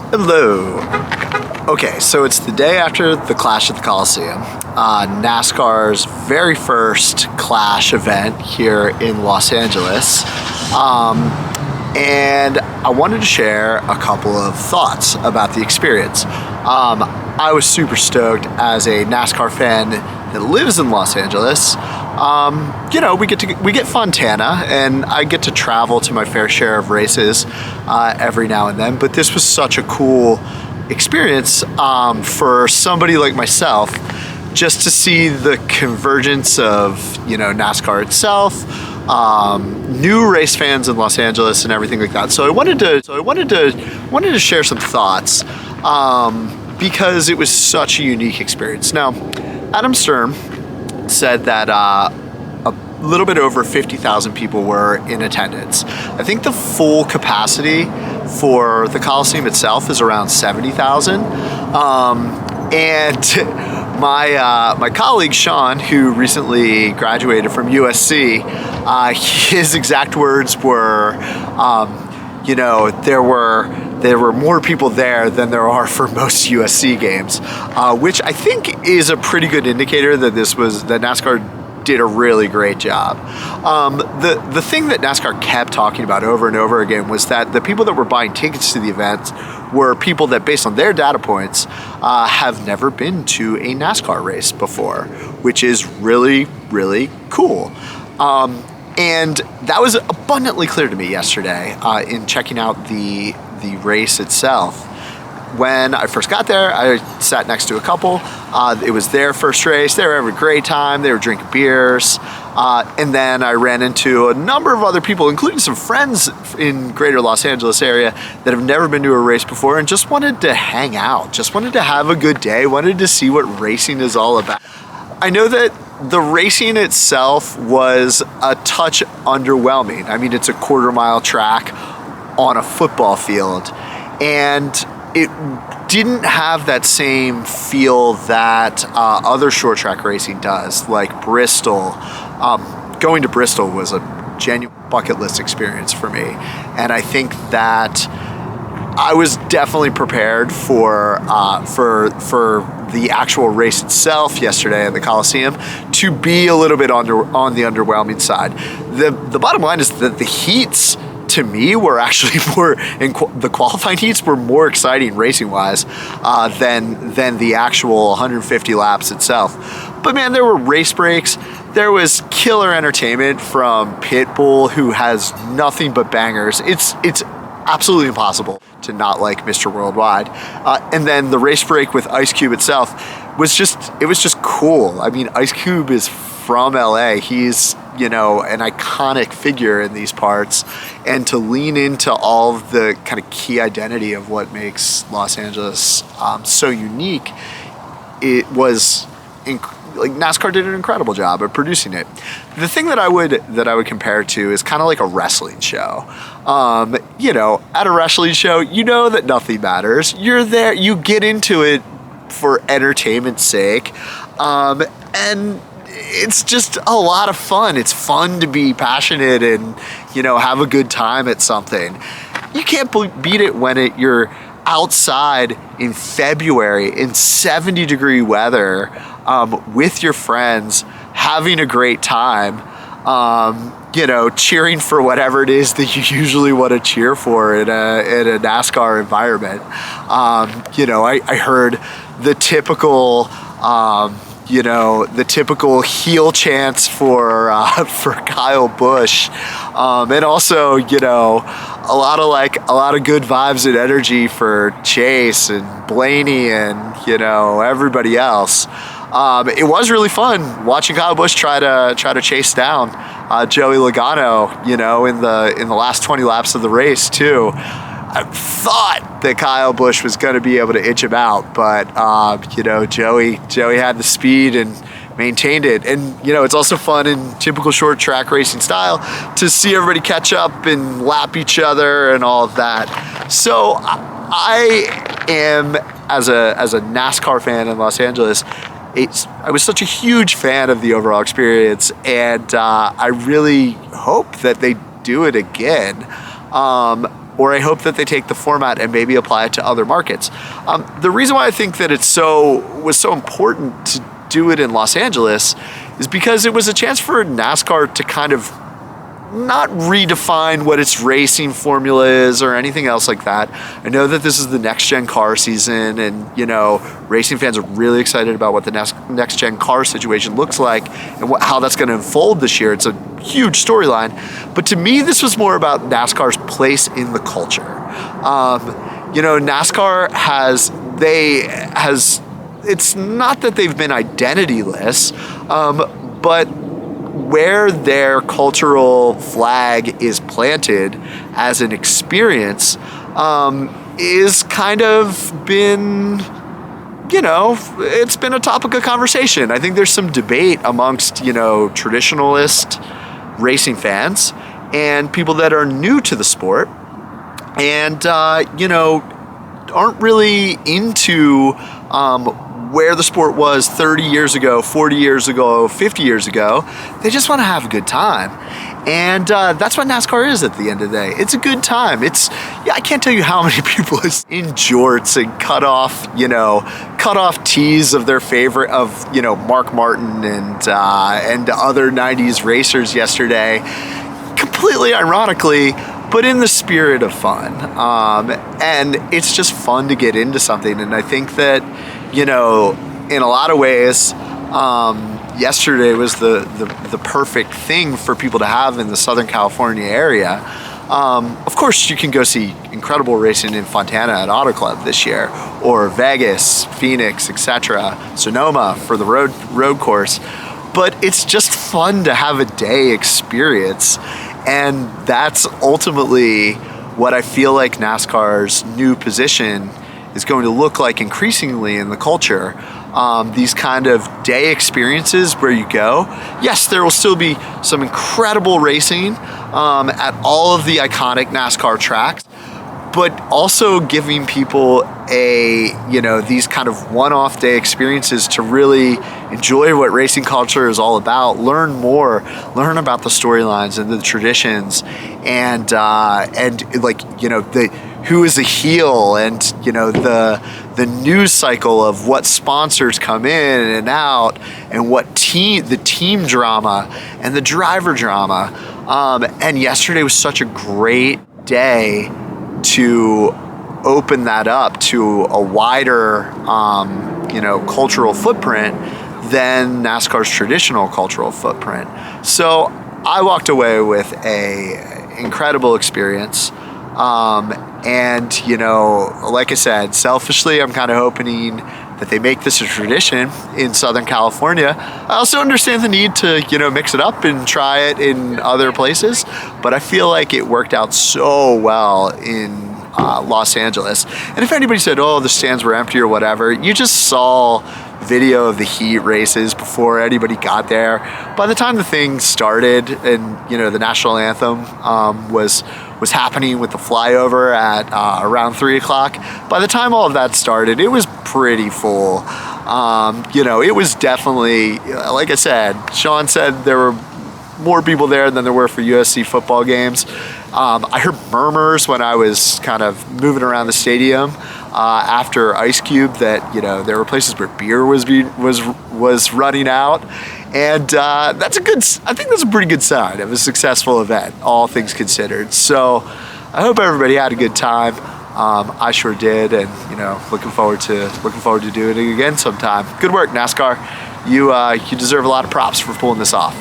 Hello. Okay, so it's the day after the Clash at the Coliseum, NASCAR's very first Clash event here in Los Angeles. And I wanted to share a couple of thoughts about the experience. I was super stoked as a NASCAR fan that lives in Los Angeles. We get Fontana, and I get to travel to my fair share of races every now and then. But this was such a cool experience for somebody like myself, just to see the convergence of NASCAR itself, new race fans in Los Angeles, and everything like that. So I wanted to share some thoughts because it was such a unique experience. Now, Adam Sturm said that a little bit over 50,000 people were in attendance. I think the full capacity for the Coliseum itself is around 70,000. And my colleague Sean, who recently graduated from USC, his exact words were, there were more people there than there are for most USC games, which I think is a pretty good indicator that that NASCAR did a really great job. The thing that NASCAR kept talking about over and over again was that the people that were buying tickets to the event were people that, based on their data points, have never been to a NASCAR race before, which is really, really cool. And that was abundantly clear to me yesterday in checking out the race itself. When I first got there, I sat next to a couple. It was their first race. They were having a great time. They were drinking beers. And then I ran into a number of other people, including some friends in greater Los Angeles area that have never been to a race before and just wanted to hang out, just wanted to have a good day, wanted to see what racing is all about. I know that the racing itself was a touch underwhelming. I mean, it's a quarter-mile track on a football field, and it didn't have that same feel that other short track racing does, like Bristol. Going to Bristol was a genuine bucket list experience for me, and I think that I was definitely prepared for the actual race itself yesterday at the Coliseum to be a little bit on the underwhelming side. The bottom line is that the heats, to me, were actually the qualifying heats were more exciting racing wise than the actual 150 laps itself. But man, there were race breaks. There was killer entertainment from Pitbull, who has nothing but bangers. It's absolutely impossible to not like Mr. Worldwide. And then the race break with Ice Cube itself was just cool. I mean, Ice Cube is from LA. He's, an iconic figure in these parts, and to lean into all of the kind of key identity of what makes Los Angeles so unique, it was NASCAR did an incredible job of producing it. The thing that I would compare it to is kind of like a wrestling show. At a wrestling show, that nothing matters. You're there, you get into it for entertainment's sake, and it's just a lot of fun. It's fun to be passionate and, have a good time at something. You can't beat it when you're outside in February in 70-degree weather with your friends, having a great time, cheering for whatever it is that you usually want to cheer for in a NASCAR environment. I heard the typical heel chants for Kyle Busch, and also a lot of good vibes and energy for Chase and Blaney and everybody else. It was really fun watching Kyle Busch try to chase down Joey Logano, in the last 20 laps of the race too. I thought that Kyle Busch was going to be able to itch him out, but Joey had the speed and maintained it. And it's also fun in typical short track racing style to see everybody catch up and lap each other and all of that. So I am, as a NASCAR fan in Los Angeles, I was such a huge fan of the overall experience, and I really hope that they do it again. or I hope that they take the format and maybe apply it to other markets. The reason why I think that was so important to do it in Los Angeles is because it was a chance for NASCAR to kind of not redefine what its racing formula is or anything else like that. I know that this is the next gen car season, and racing fans are really excited about what the next gen car situation looks like and how that's going to unfold this year. It's a huge storyline, but to me this was more about NASCAR's place in the culture. NASCAR it's not that they've been identityless, but where their cultural flag is planted as an experience is kind of been, it's been a topic of conversation. I think there's some debate amongst, traditionalist racing fans and people that are new to the sport and, aren't really into where the sport was 30 years ago, 40 years ago, 50 years ago. They just want to have a good time. And that's what NASCAR is at the end of the day. It's a good time. I can't tell you how many people in jorts and cut off tees of their favorite, of, Mark Martin and other 90s racers yesterday, completely ironically, but in the spirit of fun. And it's just fun to get into something. And I think that, in a lot of ways, yesterday was the perfect thing for people to have in the Southern California area. Of course, you can go see incredible racing in Fontana at Auto Club this year, or Vegas, Phoenix, etc., Sonoma for the road course. But it's just fun to have a day experience, and that's ultimately what I feel like NASCAR's new position is going to look like increasingly in the culture. These kind of day experiences where you go. Yes, there will still be some incredible racing at all of the iconic NASCAR tracks, but also giving people these kind of one-off day experiences to really enjoy what racing culture is all about, learn about the storylines and the traditions, and who is a heel, and the news cycle of what sponsors come in and out, and what the team drama and the driver drama. And yesterday was such a great day to open that up to a wider cultural footprint than NASCAR's traditional cultural footprint. So I walked away with a incredible experience. And like I said, selfishly, I'm kind of hoping that they make this a tradition in Southern California. I also understand the need to, mix it up and try it in other places, but I feel like it worked out so well in Los Angeles. And if anybody said, oh, the stands were empty or whatever, you just saw video of the heat races before anybody got there. By the time the thing started and, the national anthem was happening with the flyover at around 3 o'clock, by the time all of that started, it was pretty full. It was definitely, like I said, Sean said there were more people there than there were for USC football games. I heard murmurs when I was kind of moving around the stadium after Ice Cube that there were places where beer was running out, and I think that's a pretty good sign of a successful event, all things considered. So I hope everybody had a good time. I sure did, and looking forward to doing it again sometime. Good work, NASCAR. You deserve a lot of props for pulling this off.